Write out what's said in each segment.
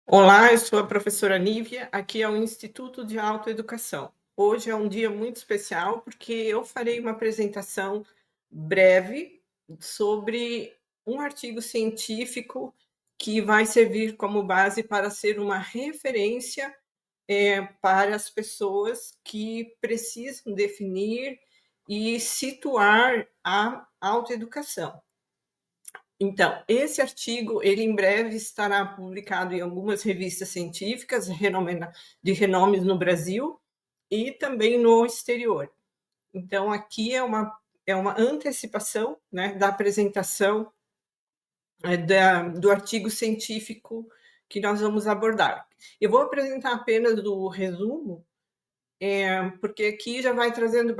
Olá, eu sou a professora Nívia, aqui é o Instituto de Autoeducação. Hoje é um dia muito especial porque eu farei uma apresentação breve sobre um artigo científico que vai servir como base para ser uma referência para as pessoas que precisam definir e situar a autoeducação. Então, esse artigo, ele em breve estará publicado em algumas revistas científicas de renome no Brasil e também no exterior. Então, aqui é uma antecipação, né, da apresentação do artigo científico que nós vamos abordar. Eu vou apresentar apenas o resumo, porque aqui já vai trazendo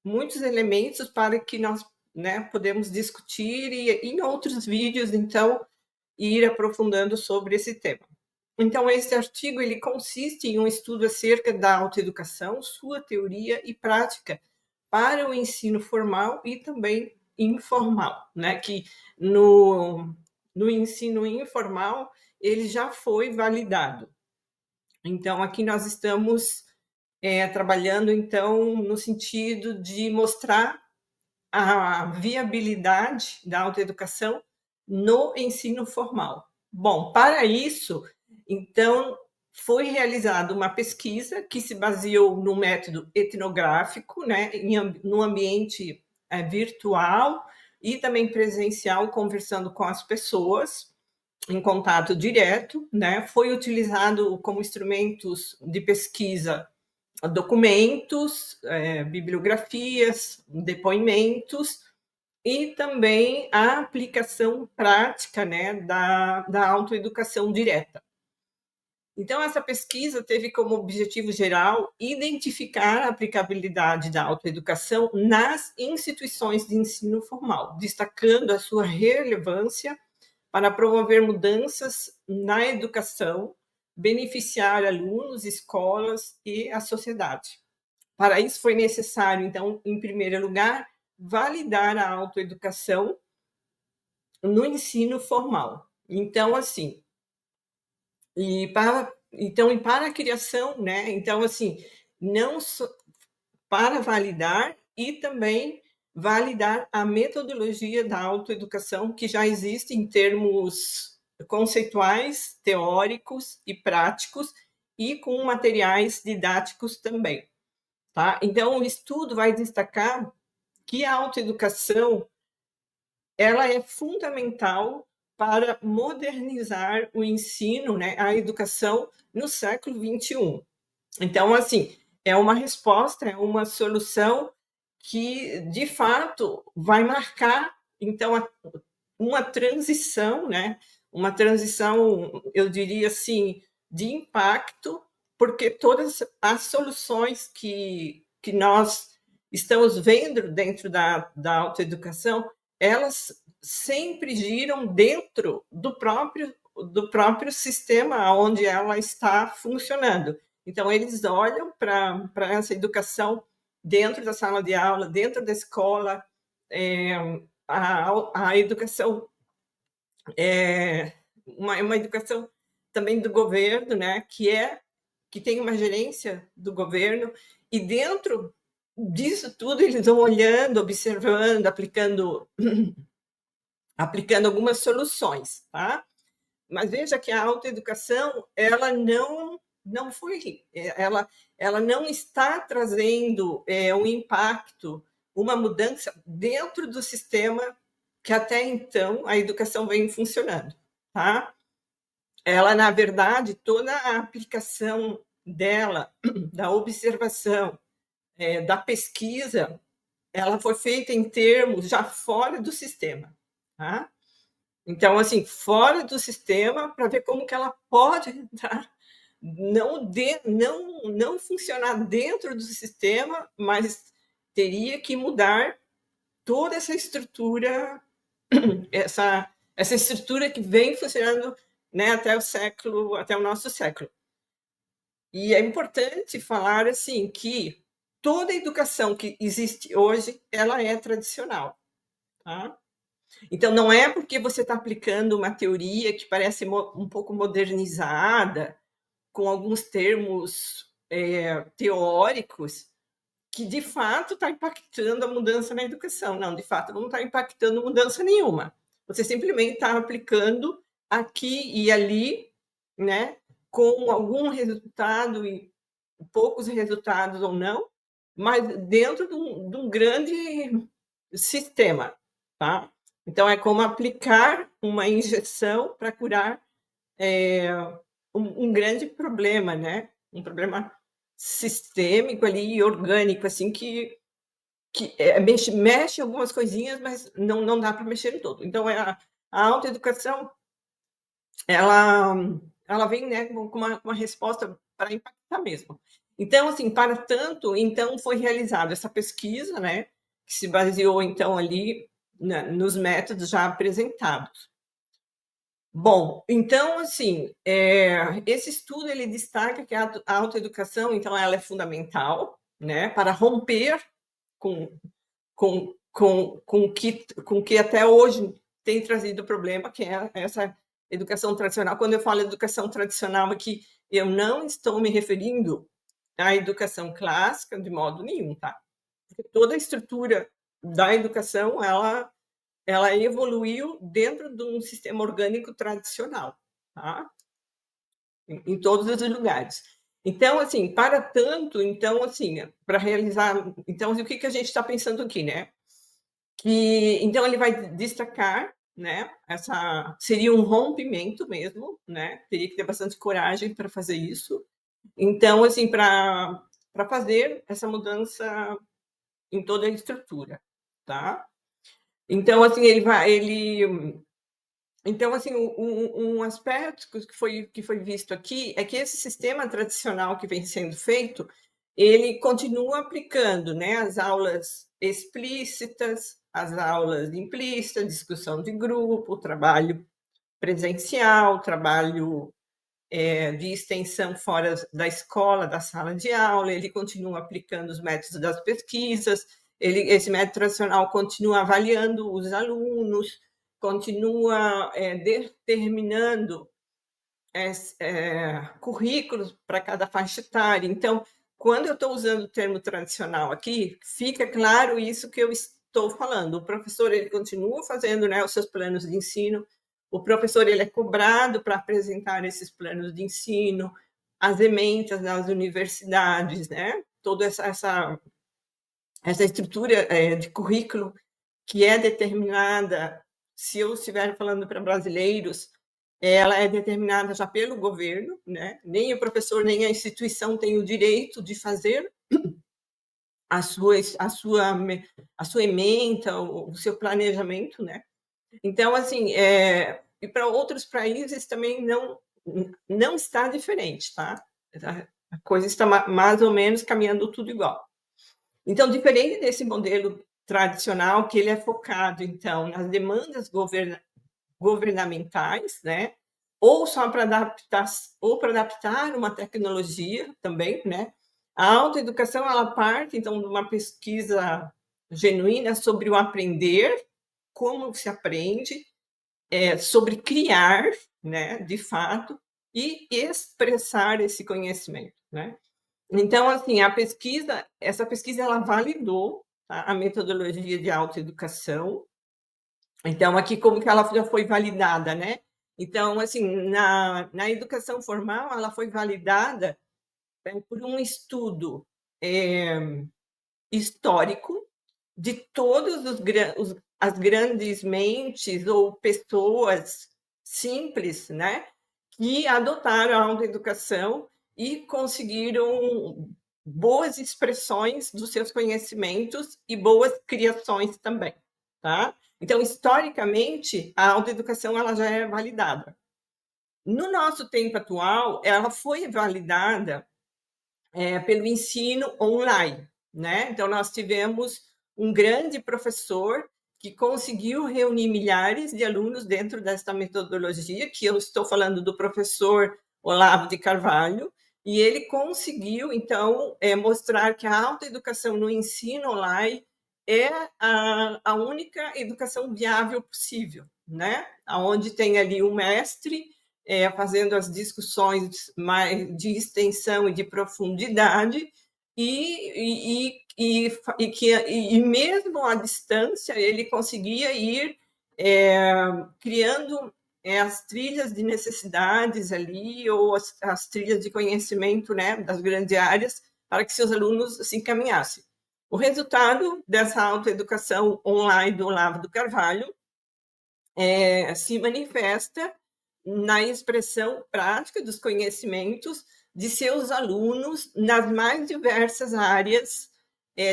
muitos elementos para que nós, né, podemos discutir e em outros vídeos, então, ir aprofundando sobre esse tema. Então, esse artigo ele consiste em um estudo acerca da autoeducação, sua teoria e prática para o ensino formal e também informal, né? Que no ensino informal ele já foi validado. Então, aqui nós estamos trabalhando então no sentido de mostrar a viabilidade da autoeducação no ensino formal. Bom, para isso, então, foi realizada uma pesquisa que se baseou no método etnográfico, né, no ambiente virtual e também presencial, conversando com as pessoas em contato direto, né, foi utilizado como instrumentos de pesquisa documentos, bibliografias, depoimentos e também a aplicação prática, né, da autoeducação direta. Então, essa pesquisa teve como objetivo geral identificar a aplicabilidade da autoeducação nas instituições de ensino formal, destacando a sua relevância para promover mudanças na educação, beneficiar alunos, escolas e a sociedade. Para isso foi necessário, então, em primeiro lugar, validar a autoeducação no ensino formal. Então, assim, para a criação, né? Então, assim, não só para validar e também validar a metodologia da autoeducação que já existe em termos conceituais, teóricos e práticos e com materiais didáticos também. Tá? Então, o estudo vai destacar que a autoeducação ela é fundamental para modernizar o ensino, né, a educação no século XXI. Então, assim, é uma resposta, é uma solução que, de fato, vai marcar, então, uma transição, né? Uma transição, eu diria assim, de impacto, porque todas as soluções que nós estamos vendo dentro da autoeducação, elas sempre giram dentro do próprio sistema onde ela está funcionando. Então, eles olham para essa educação dentro da sala de aula, dentro da escola, a educação é uma educação também do governo, né, que tem uma gerência do governo, e dentro disso tudo eles vão olhando, observando, aplicando algumas soluções, tá? Mas veja que a autoeducação, ela não foi, ela não está trazendo um impacto, uma mudança dentro do sistema que até então a educação vem funcionando, tá? Ela, na verdade, toda a aplicação dela, da observação, da pesquisa, ela foi feita em termos já fora do sistema, tá? Então, assim, fora do sistema, para ver como que ela pode entrar, não funcionar dentro do sistema, mas teria que mudar toda essa estrutura, essa estrutura que vem funcionando, né, até o nosso século. E é importante falar assim que toda a educação que existe hoje, ela é tradicional, tá? Então, não é porque você está aplicando uma teoria que parece um pouco modernizada, com alguns termos teóricos, que de fato está impactando a mudança na educação. Não, de fato não está impactando mudança nenhuma. Você simplesmente está aplicando aqui e ali, né, com algum resultado e poucos resultados ou não, mas dentro de um grande sistema, tá? Então é como aplicar uma injeção para curar um grande problema, né? Um problema sistêmico ali e orgânico, assim, que mexe algumas coisinhas, mas não dá para mexer em todo. Então, a autoeducação, ela, ela vem, né, com uma resposta para impactar mesmo. Então, assim, para tanto, então foi realizada essa pesquisa, né, que se baseou, então, ali nos métodos já apresentados. Bom, então, assim, esse estudo ele destaca que a autoeducação, então, ela é fundamental, né, para romper com com que até hoje tem trazido problema, que é essa educação tradicional. Quando eu falo educação tradicional aqui, eu não estou me referindo à educação clássica de modo nenhum, tá? Porque toda a estrutura da educação, ela evoluiu dentro de um sistema orgânico tradicional, tá? Em todos os lugares. Então, assim, para tanto, então, assim, para realizar, então, o que que a gente está pensando aqui, né? Que então ele vai destacar, né? Essa seria um rompimento mesmo, né? Teria que ter bastante coragem para fazer isso. Então, assim, para fazer essa mudança em toda a estrutura, tá? Então, assim, então, assim, um aspecto que foi visto aqui é que esse sistema tradicional que vem sendo feito, ele continua aplicando, né, as aulas explícitas, as aulas implícitas, discussão de grupo, trabalho presencial, trabalho de extensão fora da escola, da sala de aula, ele continua aplicando os métodos das pesquisas, esse método tradicional continua avaliando os alunos, continua determinando currículos para cada faixa etária. Então, quando eu estou usando o termo tradicional aqui, fica claro isso que eu estou falando. O professor ele continua fazendo, né, os seus planos de ensino, o professor ele é cobrado para apresentar esses planos de ensino, as ementas das universidades, né? Toda essa estrutura de currículo que é determinada, se eu estiver falando para brasileiros, ela é determinada já pelo governo, né? Nem o professor, nem a instituição tem o direito de fazer a sua, a sua, a sua ementa, o seu planejamento, né? Então, assim, e para outros países também não está diferente, tá? A coisa está mais ou menos caminhando tudo igual. Então, diferente desse modelo tradicional, que ele é focado, então, nas demandas governamentais, né? Ou só para adaptar, ou para adaptar uma tecnologia também, né? A autoeducação, ela parte, então, de uma pesquisa genuína sobre o aprender, como se aprende, sobre criar, né, de fato, e expressar esse conhecimento, né? Então, assim, essa pesquisa, ela validou, tá, a metodologia de autoeducação. Então, aqui, como que ela já foi validada, né? Então, assim, na educação formal, ela foi validada por um estudo histórico de todos as grandes mentes ou pessoas simples, né, que adotaram a autoeducação e conseguiram boas expressões dos seus conhecimentos e boas criações também, tá? Então, historicamente, a autoeducação ela já é validada. No nosso tempo atual, ela foi validada pelo ensino online, né? Então, nós tivemos um grande professor que conseguiu reunir milhares de alunos dentro desta metodologia, que eu estou falando do professor Olavo de Carvalho, e ele conseguiu, então, mostrar que a autoeducação no ensino online é a única educação viável possível, né? Onde tem ali um mestre fazendo as discussões mais de extensão e de profundidade, e mesmo à distância ele conseguia ir criando as trilhas de necessidades ali, ou as trilhas de conhecimento, né, das grandes áreas, para que seus alunos se encaminhassem. O resultado dessa autoeducação online do Olavo do Carvalho se manifesta na expressão prática dos conhecimentos de seus alunos nas mais diversas áreas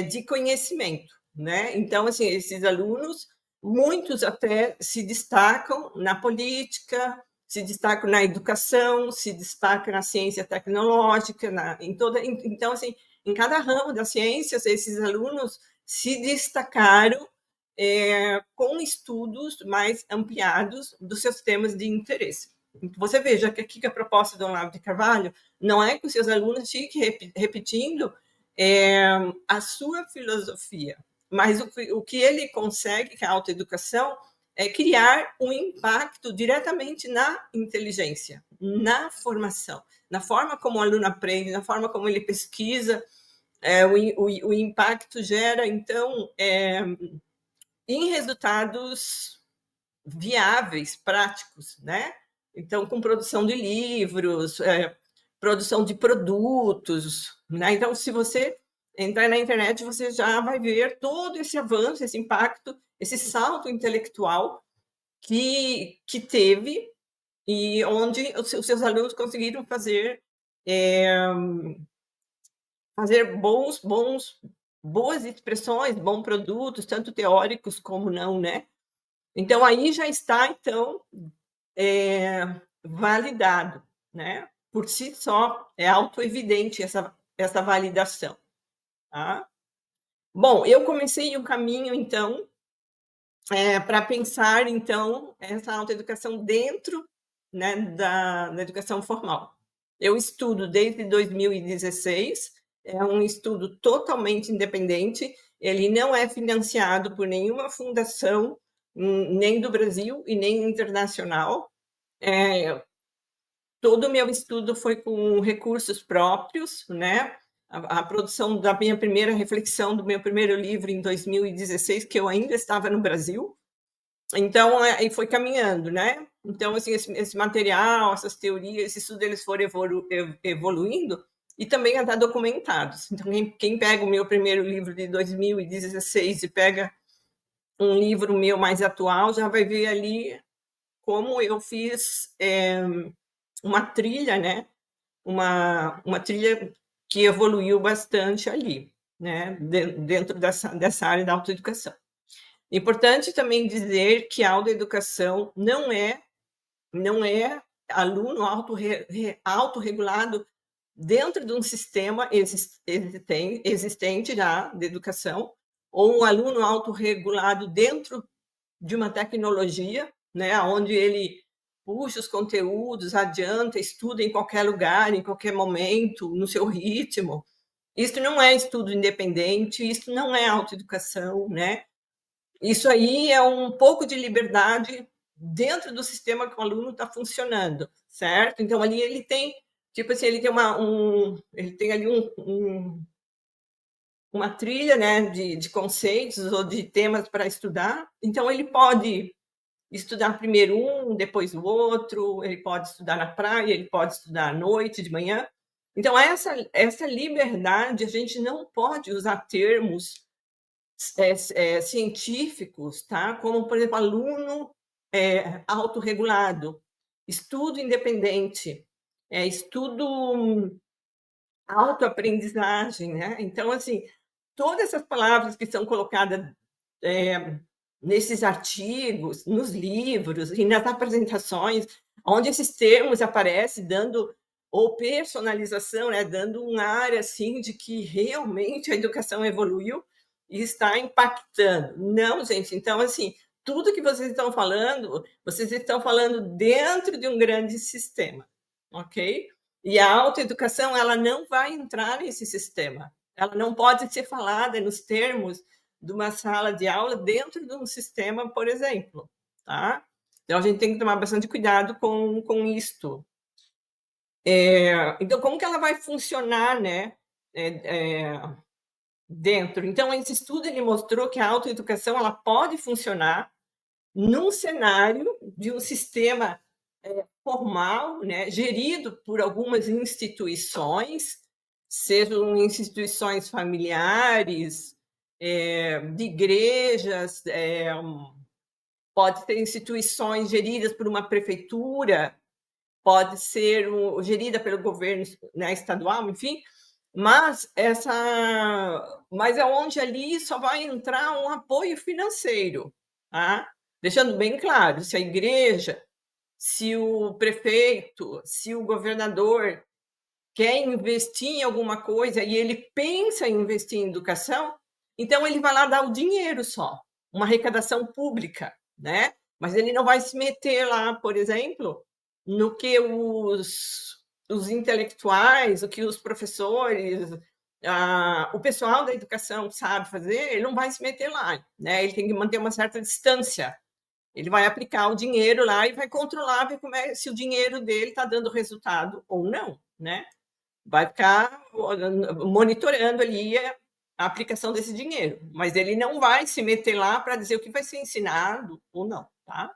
de conhecimento, né? Então, assim, esses alunos, muitos até se destacam na política, se destacam na educação, se destacam na ciência tecnológica, então, assim, em cada ramo das ciências, esses alunos se destacaram com estudos mais ampliados dos seus temas de interesse. Você veja que aqui que a proposta do Olavo de Carvalho não é que os seus alunos fiquem repetindo a sua filosofia, mas o que ele consegue, que é a autoeducação, é criar um impacto diretamente na inteligência, na formação, na forma como o aluno aprende, na forma como ele pesquisa. O impacto gera, então, em resultados viáveis, práticos, né? Então, com produção de livros, produção de produtos, né? Então, se você entrar na internet, você já vai ver todo esse avanço, esse impacto, esse salto intelectual que teve, e onde os seus alunos conseguiram fazer boas expressões, bons produtos, tanto teóricos como não, né? Então, aí já está, então, validado, né? Por si só, é autoevidente essa validação. Tá? Bom, eu comecei o caminho, então, para pensar, então, essa autoeducação dentro, né, da educação formal. Eu estudo desde 2016, é um estudo totalmente independente, ele não é financiado por nenhuma fundação, nem do Brasil e nem internacional. Todo o meu estudo foi com recursos próprios, né? A produção da minha primeira reflexão, do meu primeiro livro em 2016, que eu ainda estava no Brasil. Então, e foi caminhando, né? Então, assim, esse material, essas teorias, esse estudo, eles foram evoluindo e também já está documentados. Então, quem pega o meu primeiro livro de 2016 e pega um livro meu mais atual, já vai ver ali como eu fiz uma trilha, né? Uma trilha que evoluiu bastante ali, né? Dentro dessa área da autoeducação. Importante também dizer que a autoeducação não é aluno autorregulado dentro de um sistema existente já de educação, ou um aluno autorregulado dentro de uma tecnologia, né, onde ele puxa os conteúdos, adianta, estuda em qualquer lugar, em qualquer momento, no seu ritmo. Isso não é estudo independente, isso não é autoeducação, né? Isso aí é um pouco de liberdade dentro do sistema que o aluno está funcionando, certo? Então, ali ele tem, tipo assim, ele tem ali uma trilha, né, de conceitos ou de temas para estudar. Então, ele pode estudar primeiro um, depois o outro, ele pode estudar na praia, ele pode estudar à noite, de manhã. Então, essa liberdade, a gente não pode usar termos científicos, tá? Como, por exemplo, aluno autorregulado, estudo independente, estudo autoaprendizagem, né? Então, assim, todas essas palavras que são colocadas nesses artigos, nos livros e nas apresentações, onde esses termos aparecem dando ou personalização, né, dando um ar assim de que realmente a educação evoluiu e está impactando. Não, gente, então assim, tudo que vocês estão falando dentro de um grande sistema, ok? E a autoeducação, ela não vai entrar nesse sistema. Ela não pode ser falada nos termos de uma sala de aula dentro de um sistema, por exemplo, tá? Então, a gente tem que tomar bastante cuidado com isto. Então, como que ela vai funcionar, né, dentro? Então, esse estudo ele mostrou que a autoeducação ela pode funcionar num cenário de um sistema formal, né, gerido por algumas instituições, sejam instituições familiares, de igrejas, pode ser instituições geridas por uma prefeitura, pode ser gerida pelo governo, né, estadual, enfim, mas é onde ali só vai entrar um apoio financeiro, tá? Deixando bem claro, se a igreja, se o prefeito, se o governador quer investir em alguma coisa e ele pensa em investir em educação, então ele vai lá dar o dinheiro só, uma arrecadação pública, né? Mas ele não vai se meter lá, por exemplo, no que os intelectuais, o que os professores, o pessoal da educação sabe fazer, ele não vai se meter lá, né? Ele tem que manter uma certa distância. Ele vai aplicar o dinheiro lá e vai controlar, ver se o dinheiro dele está dando resultado ou não, né? Vai ficar monitorando ali a aplicação desse dinheiro, mas ele não vai se meter lá para dizer o que vai ser ensinado ou não, tá?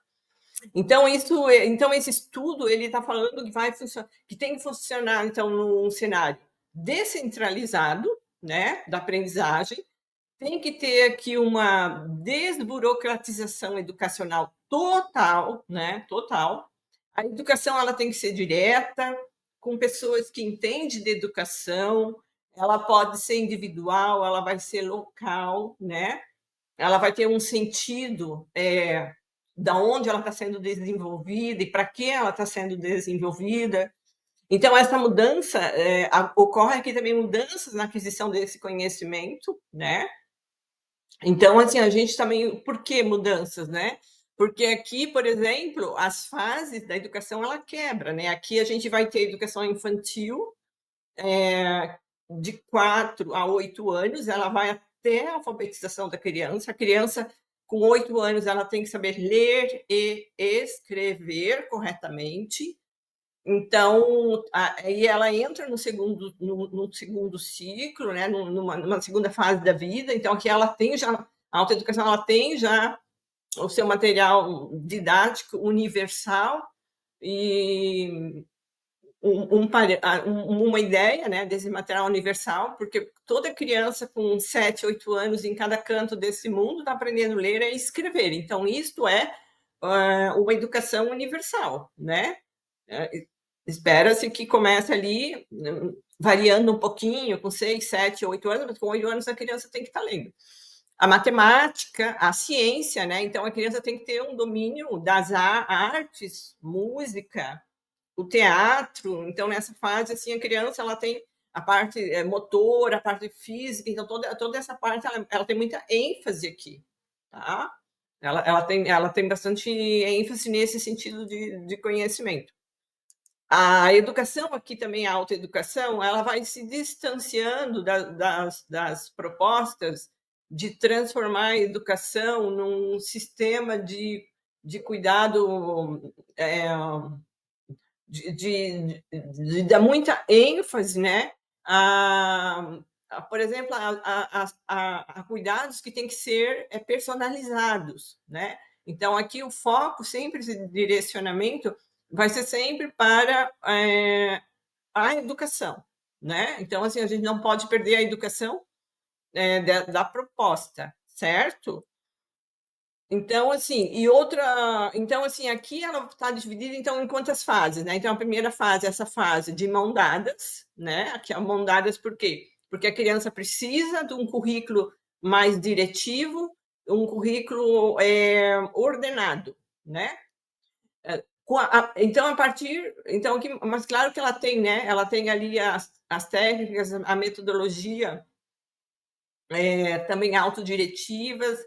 Então esse estudo ele está falando que vai funcionar, que tem que funcionar então num cenário descentralizado, né, da aprendizagem, tem que ter aqui uma desburocratização educacional total, né? Total. A educação ela tem que ser direta, com pessoas que entendem de educação, ela pode ser individual, ela vai ser local, né? Ela vai ter um sentido da onde ela está sendo desenvolvida e para que ela está sendo desenvolvida. Então, essa mudança, ocorre aqui também mudanças na aquisição desse conhecimento, né? Então, assim, a gente também. Por que mudanças, né? Porque aqui, por exemplo, as fases da educação ela quebra, né? Aqui a gente vai ter educação infantil de 4 a 8 anos, ela vai até a alfabetização da criança. A criança, com 8 anos, ela tem que saber ler e escrever corretamente. Então, aí ela entra no segundo ciclo, né? numa segunda fase da vida. Então, aqui ela tem já, a autoeducação, ela tem já o seu material didático universal e uma ideia, né, desse material universal, porque toda criança com 7, 8 anos em cada canto desse mundo está aprendendo a ler e escrever. Então, isto é uma educação universal, né? Espera-se que comece ali, variando um pouquinho, com 6, 7, 8 anos, mas com 8 anos a criança tem que estar lendo. A matemática, a ciência, né? Então, a criança tem que ter um domínio das artes, música, o teatro. Então, nessa fase, assim, a criança ela tem a parte motora, a parte física. Então, toda essa parte, ela tem muita ênfase aqui, tá? Ela tem bastante ênfase nesse sentido de conhecimento. A educação aqui também, a autoeducação, ela vai se distanciando das propostas de transformar a educação num sistema de cuidado, de dar muita ênfase, né, por exemplo, a cuidados que têm que ser personalizados, né? Então, aqui o foco sempre, esse direcionamento, vai ser sempre para a educação, né? Então, assim, a gente não pode perder a educação da proposta, certo? Então, assim, então, assim, aqui ela está dividida então em quantas fases, né? Então, a primeira fase é essa fase de mão dadas, né? Aqui é mão dadas por quê? Porque a criança precisa de um currículo mais diretivo, um currículo ordenado, né? Então, mas claro que ela tem, né? Ela tem ali as técnicas, a metodologia também autodiretivas,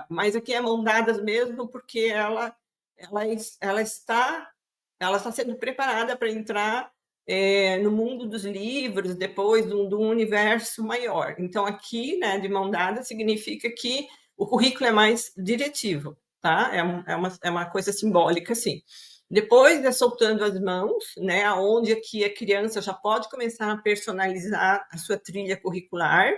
mas aqui é mão dadas mesmo, porque ela está sendo preparada para entrar no mundo dos livros, depois do universo maior. Então, aqui, né, de mão dada, significa que o currículo é mais diretivo, tá? É uma coisa simbólica, assim. Depois é soltando as mãos, né, onde aqui a criança já pode começar a personalizar a sua trilha curricular,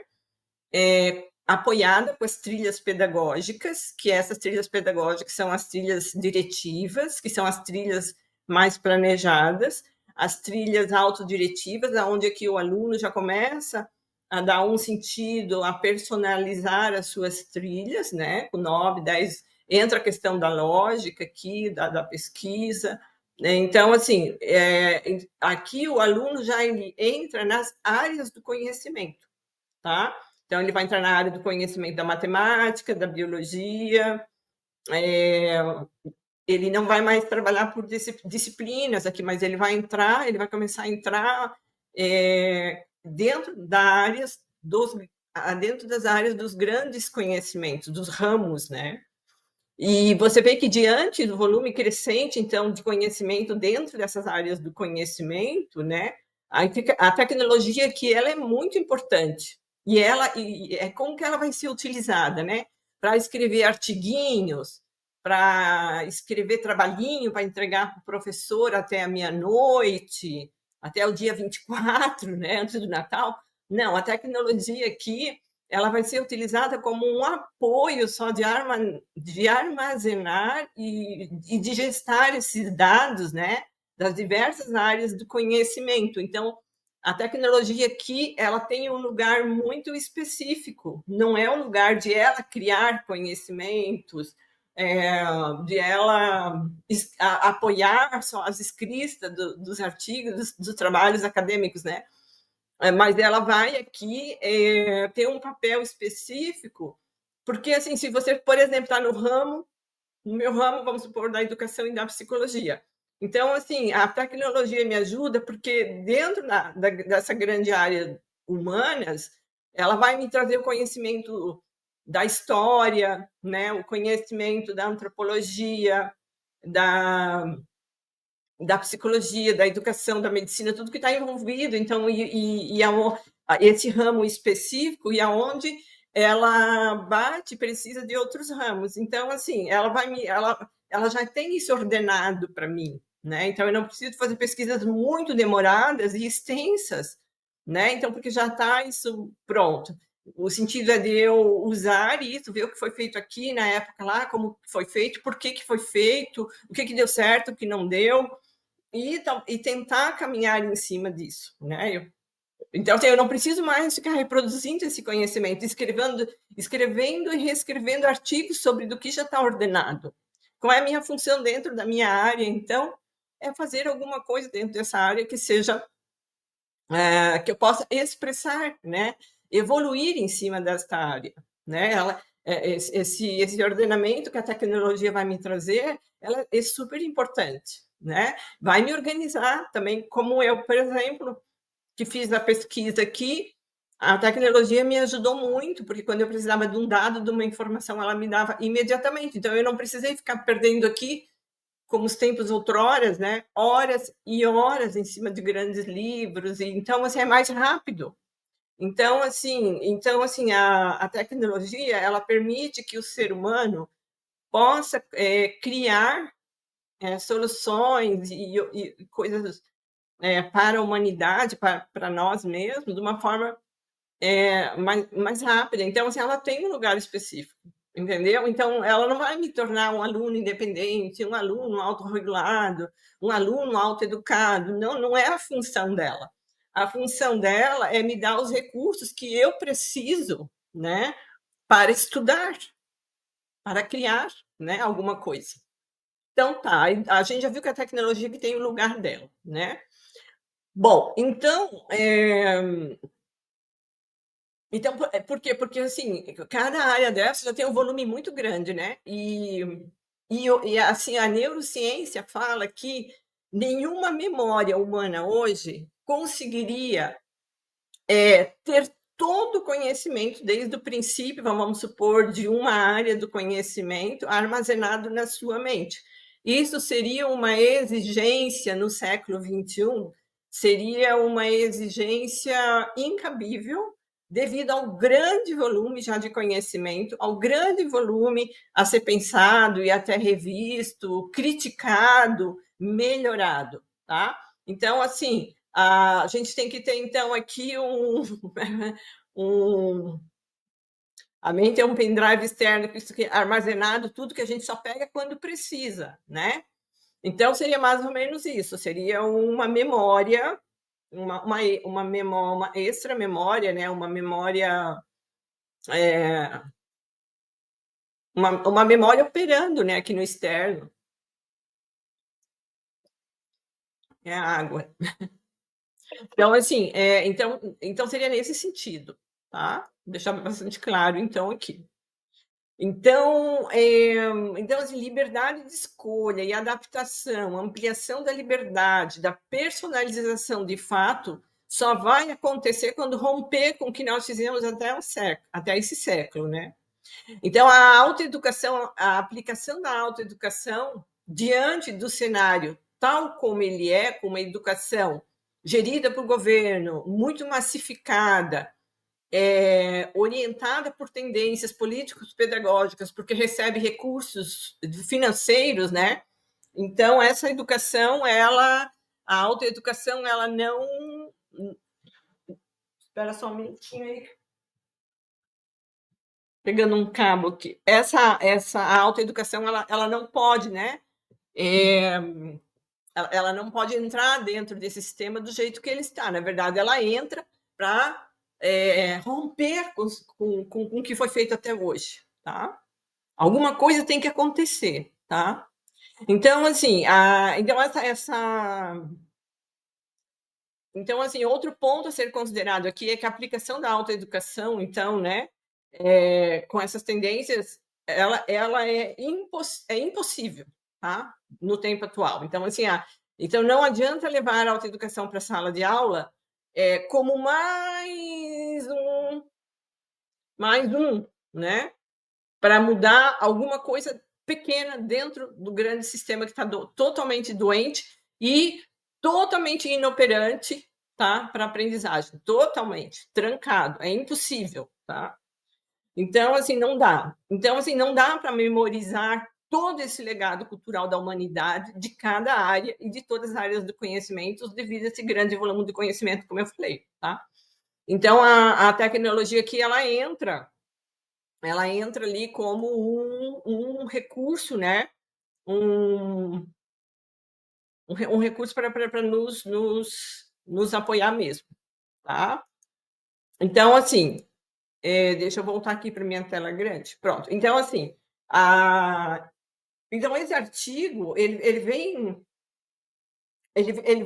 apoiada com as trilhas pedagógicas, que essas trilhas pedagógicas são as trilhas diretivas, que são as trilhas mais planejadas, as trilhas autodiretivas, onde aqui o aluno já começa a dar um sentido, a personalizar as suas trilhas, né? Com 9, 10, entra a questão da lógica aqui, da pesquisa. Então, assim, aqui o aluno já entra nas áreas do conhecimento, tá? Então, ele vai entrar na área do conhecimento da matemática, da biologia, ele não vai mais trabalhar por disciplinas aqui, mas ele vai começar a entrar dentro dentro das áreas dos grandes conhecimentos, dos ramos, né? E você vê que diante do volume crescente, então, de conhecimento dentro dessas áreas do conhecimento, né, a tecnologia aqui ela é muito importante. E é como que ela vai ser utilizada, né? Para escrever artiguinhos, para escrever trabalhinho, para entregar para o professor até a meia-noite, até o dia 24, né, antes do Natal. Não, a tecnologia aqui ela vai ser utilizada como um apoio só de armazenar e de gestar esses dados, né, das diversas áreas do conhecimento. Então, a tecnologia aqui, ela tem um lugar muito específico, não é um lugar de ela criar conhecimentos, de ela apoiar só as escritas dos artigos, dos trabalhos acadêmicos, né? Mas ela vai aqui ter um papel específico, porque, assim, se você, por exemplo, está no meu ramo, vamos supor, da educação e da psicologia. Então, assim, a tecnologia me ajuda porque dentro dessa grande área humanas, ela vai me trazer o conhecimento da história, né, o conhecimento da antropologia, da, da psicologia, da educação, da medicina, tudo que está envolvido, então, esse ramo específico e aonde ela bate precisa de outros ramos. Então, assim, ela já tem isso ordenado para mim, né? Então, eu não preciso fazer pesquisas muito demoradas e extensas, né? Então, porque já está isso pronto. O sentido é de eu usar isso, ver o que foi feito aqui na época lá, como foi feito, por que foi feito, o que deu certo, o que não deu, e tentar caminhar em cima disso, né? Então, assim, eu não preciso mais ficar reproduzindo esse conhecimento, escrevendo e reescrevendo artigos sobre do que já está ordenado. Qual é a minha função dentro da minha área, então? É fazer alguma coisa dentro dessa área que seja que eu possa expressar, né? Evoluir em cima desta área, né? Esse ordenamento que a tecnologia vai me trazer, ela é super importante, né? Vai me organizar também, como eu, por exemplo, que fiz a pesquisa aqui, a tecnologia me ajudou muito, porque quando eu precisava de um dado, de uma informação, ela me dava imediatamente. Então, eu não precisei ficar perdendo aqui, como os tempos outroras, né? Horas e horas em cima de grandes livros. E, então, assim, é mais rápido. Então, assim, a tecnologia, ela permite que o ser humano possa criar soluções e coisas para a humanidade, para nós mesmos, de uma forma mais rápida. Então, assim, ela tem um lugar específico, entendeu? Então, ela não vai me tornar um aluno independente, um aluno autorregulado, um aluno autoeducado. Não, não é a função dela. A função dela é me dar os recursos que eu preciso, né, para estudar, para criar, né, alguma coisa. Então, tá, a gente já viu que a tecnologia que tem o lugar dela, né? Bom, então, por quê? Porque, assim, cada área dessa já tem um volume muito grande, né? Assim, a neurociência fala que nenhuma memória humana hoje conseguiria ter todo o conhecimento desde o princípio, vamos supor, de uma área do conhecimento armazenado na sua mente. Isso seria uma exigência no século XXI seria uma exigência incabível, devido ao grande volume já de conhecimento, ao grande volume a ser pensado e até revisto, criticado, melhorado, tá? Então, assim, a gente tem que ter, então, aqui um a mente é um pendrive externo que é armazenado tudo que a gente só pega quando precisa, né? Então, seria mais ou menos isso, seria uma memória, uma extra memória, né? Uma memória, uma memória operando, né? Aqui no externo, é a água. Então, assim, então seria nesse sentido, tá? Deixar bastante claro, então, aqui. Então, assim, liberdade de escolha e adaptação, ampliação da liberdade, da personalização de fato, só vai acontecer quando romper com o que nós fizemos até esse século, né? Então, a autoeducação, a aplicação da autoeducação diante do cenário tal como ele é, com uma educação gerida por governo, muito massificada, orientada por tendências políticos pedagógicas, porque recebe recursos financeiros, né? Então, essa educação, a autoeducação, ela não. Espera só um minutinho aí. Pegando um cabo aqui. Essa autoeducação, ela não pode, né? Ela não pode entrar dentro desse sistema do jeito que ele está. Na verdade, ela entra para romper com o que foi feito até hoje, tá? Alguma coisa tem que acontecer, tá? Então, assim, então, assim, outro ponto a ser considerado aqui é que a aplicação da autoeducação, então, né, com essas tendências, ela é impossível, tá? No tempo atual. Então, assim, então não adianta levar a autoeducação para a sala de aula como mais um, né? Para mudar alguma coisa pequena dentro do grande sistema que está totalmente doente e totalmente inoperante, tá? Para aprendizagem, totalmente trancado, é impossível, tá? Então, assim, não dá. Então, assim, não dá para memorizar todo esse legado cultural da humanidade, de cada área e de todas as áreas do conhecimento, devido a esse grande volume de conhecimento, como eu falei, tá? Então, a tecnologia aqui, ela entra ali como um recurso, né? Um recurso para nos apoiar mesmo, tá? Então, assim, deixa eu voltar aqui para minha tela grande. Pronto. Então, assim, então esse artigo ele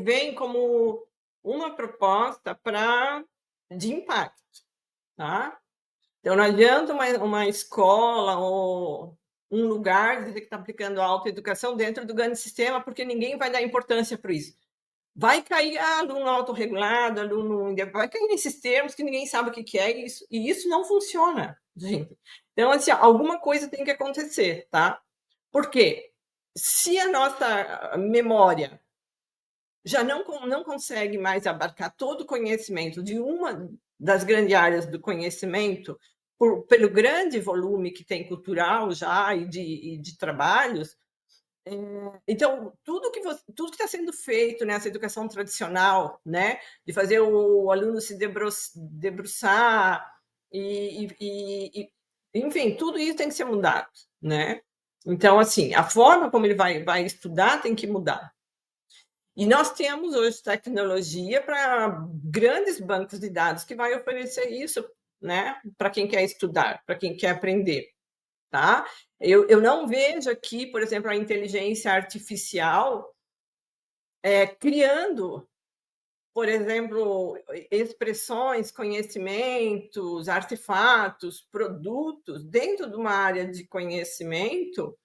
vem como uma proposta de impacto, tá? Então, não adianta uma escola ou um lugar dizer que está aplicando a autoeducação dentro do grande sistema, porque ninguém vai dar importância para isso. Vai cair aluno autorregulado, vai cair nesses termos que ninguém sabe o que é isso, e isso não funciona, gente. Então, assim, alguma coisa tem que acontecer, tá? Por quê? Se a nossa memória já não consegue mais abarcar todo o conhecimento de uma das grandes áreas do conhecimento, pelo grande volume que tem cultural já e de trabalhos, então tudo que está sendo feito nessa educação tradicional, né, de fazer o aluno se debruçar enfim, tudo isso tem que ser mudado, né? Então, assim, a forma como ele vai estudar tem que mudar. E nós temos hoje tecnologia para grandes bancos de dados que vai oferecer isso, né, para quem quer estudar, para quem quer aprender, tá? Eu não vejo aqui, por exemplo, a inteligência artificial criando, por exemplo, expressões, conhecimentos, artefatos, produtos dentro de uma área de conhecimento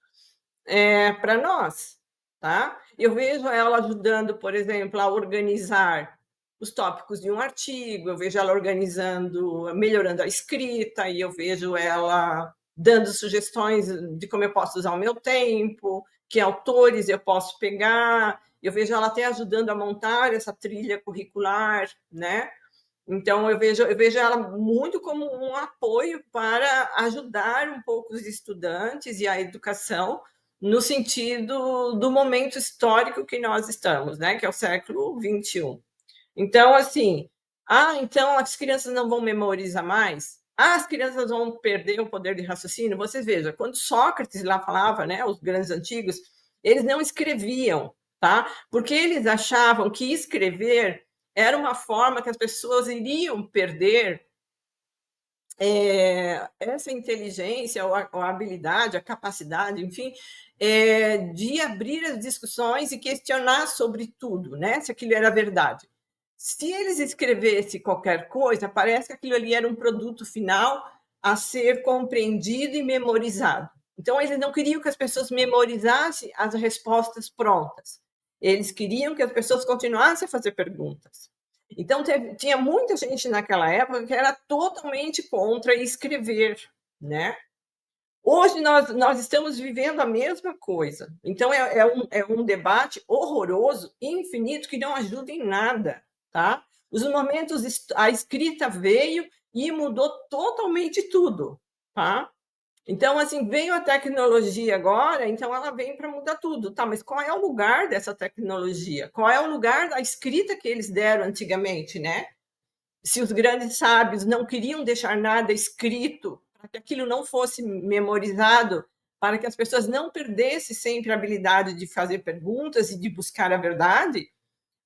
para nós, tá? Eu vejo ela ajudando, por exemplo, a organizar os tópicos de um artigo, eu vejo ela organizando, melhorando a escrita, e eu vejo ela dando sugestões de como eu posso usar o meu tempo. que autores eu posso pegar. Eu vejo ela até ajudando a montar essa trilha curricular, né? Então, eu vejo ela muito como um apoio para ajudar um pouco os estudantes e a educação no sentido do momento histórico que nós estamos, né? Que é o século XXI. Então, assim, então as crianças não vão memorizar mais? As crianças vão perder o poder de raciocínio? Vocês vejam, quando Sócrates lá falava, né, os grandes antigos, eles não escreviam, tá? Porque eles achavam que escrever era uma forma que as pessoas iriam perder essa inteligência, ou a habilidade, a capacidade, enfim, de abrir as discussões e questionar sobre tudo, né? Se aquilo era verdade. Se eles escrevessem qualquer coisa, parece que aquilo ali era um produto final a ser compreendido e memorizado. Então, eles não queriam que as pessoas memorizassem as respostas prontas. Eles queriam que as pessoas continuassem a fazer perguntas. Então, tinha muita gente naquela época que era totalmente contra escrever, né? Hoje nós estamos vivendo a mesma coisa. Então, é um debate horroroso, infinito, que não ajuda em nada, tá? Os momentos, a escrita veio e mudou totalmente tudo, tá? Então, assim, veio a tecnologia agora, então ela vem para mudar tudo, tá? Mas qual é o lugar dessa tecnologia? Qual é o lugar da escrita que eles deram antigamente, né? Se os grandes sábios não queriam deixar nada escrito, para que aquilo não fosse memorizado, para que as pessoas não perdessem sempre a habilidade de fazer perguntas e de buscar a verdade.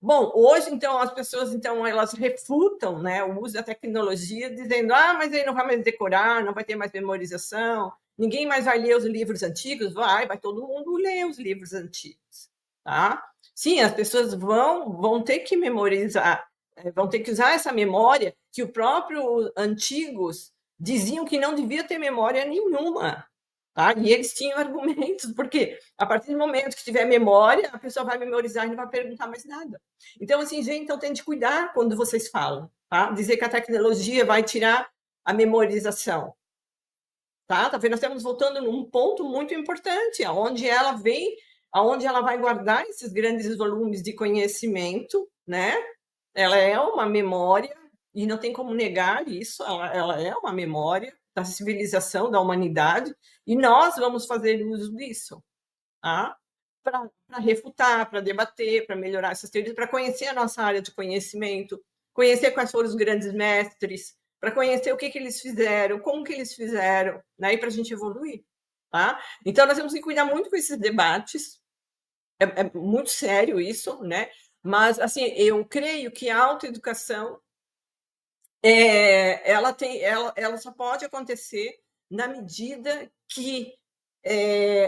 Bom, hoje, então, as pessoas, então, elas refutam, né, o uso da tecnologia, dizendo, mas aí não vai mais decorar, não vai ter mais memorização, ninguém mais vai ler os livros antigos. Vai todo mundo ler os livros antigos, tá? Sim, as pessoas vão ter que memorizar, vão ter que usar essa memória que o próprio antigos diziam que não devia ter memória nenhuma, tá? E eles tinham argumentos, porque a partir do momento que tiver memória, a pessoa vai memorizar e não vai perguntar mais nada. Então, assim, gente, então tem de cuidar quando vocês falam, tá? Dizer que a tecnologia vai tirar a memorização, tá? Tá vendo? Nós estamos voltando num ponto muito importante, aonde ela vem, aonde ela vai guardar esses grandes volumes de conhecimento, né? Ela é uma memória e não tem como negar isso. Ela é uma memória da civilização, da humanidade, e nós vamos fazer uso disso, tá? Para refutar, para debater, para melhorar essas teorias, para conhecer a nossa área de conhecimento, conhecer quais foram os grandes mestres, para conhecer o que eles fizeram, como que eles fizeram, né? E para a gente evoluir, tá? Então, nós temos que cuidar muito com esses debates, é muito sério isso, né? Mas, assim, eu creio que a autoeducação, ela só pode acontecer na medida que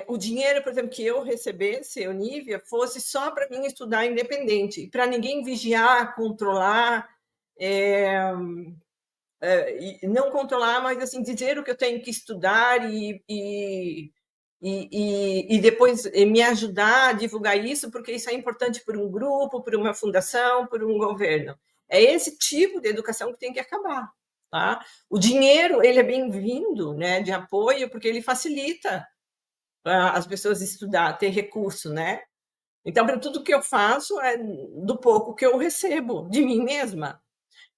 o dinheiro, por exemplo, que eu recebesse, eu, Nívia, fosse só para mim estudar independente, para ninguém vigiar, controlar, e não controlar, mas assim, dizer o que eu tenho que estudar e depois me ajudar a divulgar isso, porque isso é importante por um grupo, por uma fundação, por um governo. É esse tipo de educação que tem que acabar. Tá? O dinheiro, ele é bem-vindo, né, de apoio, porque ele facilita as pessoas estudar, ter recurso, né? Então, para tudo que eu faço é do pouco que eu recebo de mim mesma.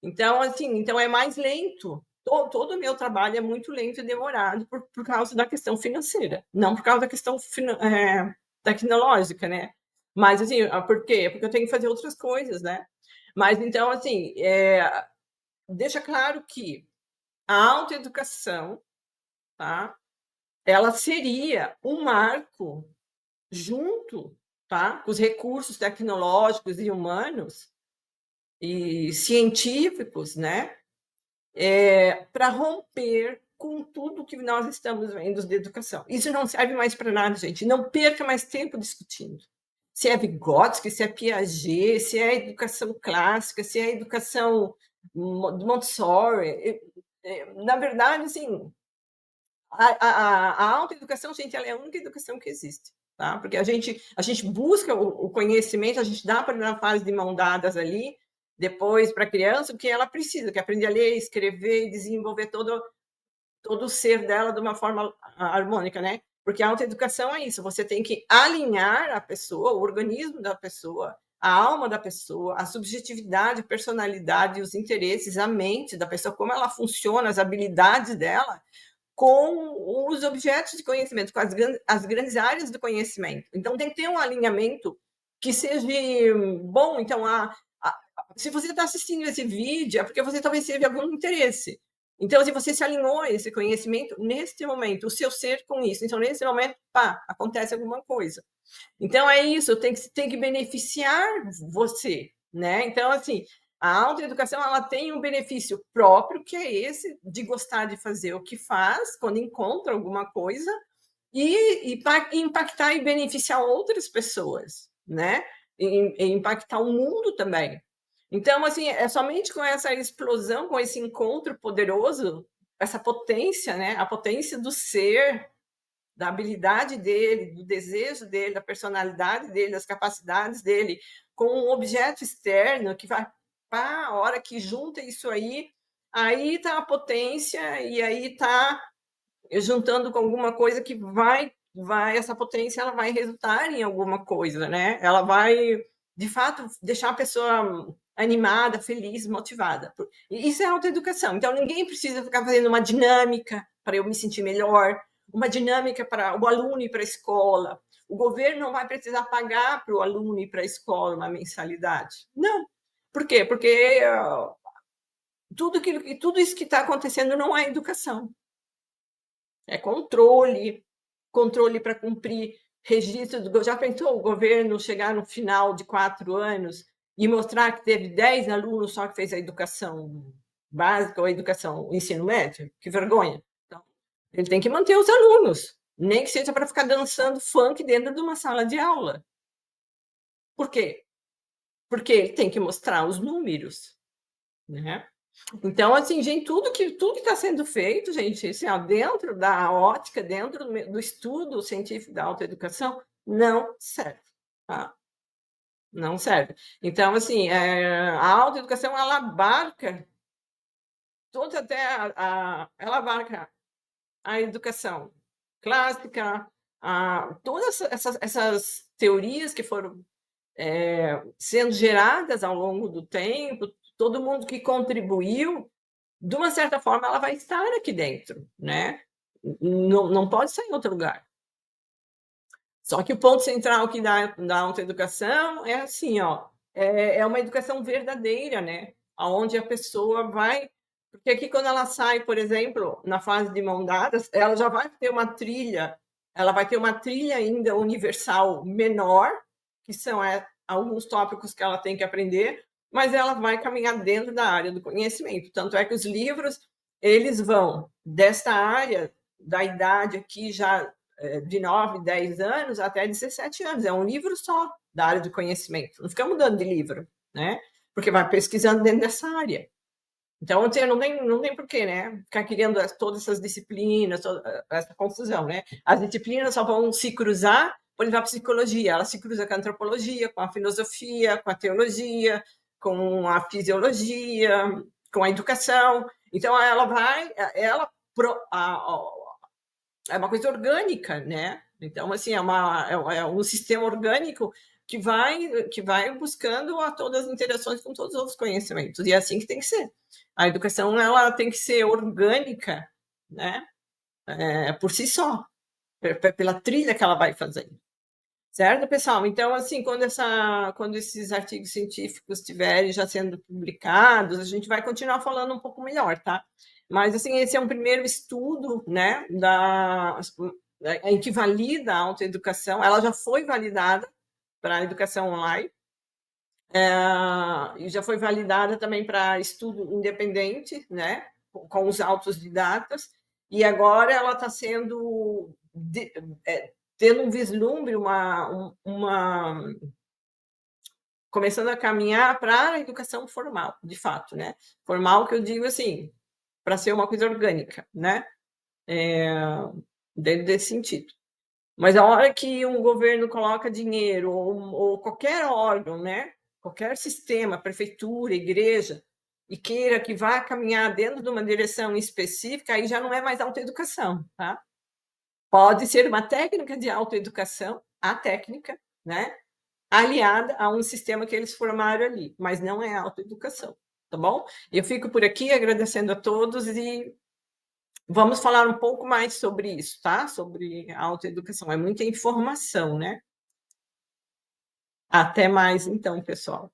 Então, assim, então é mais lento. Todo o meu trabalho é muito lento e demorado por causa da questão financeira, não por causa da questão tecnológica, né? Mas, assim, por quê? Porque eu tenho que fazer outras coisas, né? Mas, então, assim, deixa claro que a autoeducação, tá? Ela seria um marco junto, tá? Com os recursos tecnológicos e humanos e científicos, né? Para romper com tudo que nós estamos vendo de educação. Isso não serve mais para nada, gente. Não perca mais tempo discutindo. Se é Vygotsky, se é Piaget, se é educação clássica, se é educação Montessori. Na verdade, assim, a autoeducação, gente, ela é a única educação que existe. Tá? Porque a gente busca o conhecimento, a gente dá para na fase de mão dadas ali, depois para a criança, o que ela precisa, que é aprender a ler, escrever e desenvolver todo o ser dela de uma forma harmônica, né? Porque a autoeducação é isso, você tem que alinhar a pessoa, o organismo da pessoa, a alma da pessoa, a subjetividade, a personalidade, os interesses, a mente da pessoa, como ela funciona, as habilidades dela, com os objetos de conhecimento, com as grandes áreas do conhecimento. Então, tem que ter um alinhamento que seja bom. Então, se você está assistindo esse vídeo, é porque você talvez teve algum interesse. Então, se você se alinhou a esse conhecimento, neste momento, o seu ser com isso, então, nesse momento, pá, acontece alguma coisa. Então, é isso, tem que beneficiar você, né? Então, assim, a autoeducação, ela tem um benefício próprio, que é esse de gostar de fazer o que faz, quando encontra alguma coisa, e impactar e beneficiar outras pessoas, né? E impactar o mundo também. Então, assim, é somente com essa explosão, com esse encontro poderoso, essa potência, né? A potência do ser, da habilidade dele, do desejo dele, da personalidade dele, das capacidades dele, com um objeto externo que vai, pá, a hora que junta isso aí está a potência, e aí está juntando com alguma coisa que essa potência, ela vai resultar em alguma coisa, né? Ela vai, de fato, deixar a pessoa animada, feliz, motivada. E isso é autoeducação. Então, ninguém precisa ficar fazendo uma dinâmica para eu me sentir melhor, uma dinâmica para o aluno ir para a escola. O governo não vai precisar pagar para o aluno ir para a escola uma mensalidade. Não. Por quê? Porque tudo isso que está acontecendo não é educação. É controle para cumprir registro do. Já pensou o governo chegar no final de 4 anos e mostrar que teve 10 alunos só que fez a educação básica ou a educação, o ensino médio? Que vergonha. Então, ele tem que manter os alunos, nem que seja para ficar dançando funk dentro de uma sala de aula. Por quê? Porque ele tem que mostrar os números, né? Então, assim, gente, tudo que está sendo feito, gente, assim, ó, dentro da ótica, dentro do estudo científico da autoeducação, não serve, tá? Não serve. Então, assim, a autoeducação, ela abarca toda até ela abarca a educação clássica, todas essas teorias que foram sendo geradas ao longo do tempo, todo mundo que contribuiu, de uma certa forma, ela vai estar aqui dentro, né? Não pode sair em outro lugar. Só que o ponto central aqui da autoeducação é assim, ó, é uma educação verdadeira, né? Onde a pessoa vai. Porque aqui, quando ela sai, por exemplo, na fase de mão dadas, ela já vai ter uma trilha, ela vai ter uma trilha ainda universal menor, que são alguns tópicos que ela tem que aprender, mas ela vai caminhar dentro da área do conhecimento. Tanto é que os livros, eles vão desta área, da idade aqui já de 9, 10 anos até 17 anos. É um livro só da área do conhecimento. Não fica mudando de livro, né? Porque vai pesquisando dentro dessa área. Então, assim, não tem porquê, né? Ficar criando todas essas disciplinas, essa confusão, né? As disciplinas só vão se cruzar, por exemplo, a psicologia. Ela se cruza com a antropologia, com a filosofia, com a teologia, com a fisiologia, com a educação. Então, é uma coisa orgânica, né? Então, assim, é um sistema orgânico que vai buscando a todas as interações com todos os outros conhecimentos. E é assim que tem que ser. A educação, ela tem que ser orgânica, né? Por si só, pela trilha que ela vai fazendo. Certo, pessoal? Então, assim, quando esses artigos científicos estiverem já sendo publicados, a gente vai continuar falando um pouco melhor, tá? Mas, assim, esse é um primeiro estudo, né, em que valida a autoeducação. Ela já foi validada para a educação online, e já foi validada também para estudo independente, né, com os autodidatas, e agora ela está sendo tendo um vislumbre, começando a caminhar para a educação formal, de fato, né? Formal que eu digo assim, para ser uma coisa orgânica, né? Dentro desse sentido. Mas a hora que um governo coloca dinheiro, ou qualquer órgão, né? Qualquer sistema, prefeitura, igreja, e queira que vá caminhar dentro de uma direção específica, aí já não é mais autoeducação, tá? Pode ser uma técnica de autoeducação, a técnica, né, aliada a um sistema que eles formaram ali, mas não é autoeducação, tá bom? Eu fico por aqui agradecendo a todos e vamos falar um pouco mais sobre isso, tá? Sobre a autoeducação, é muita informação, né? Até mais então, pessoal.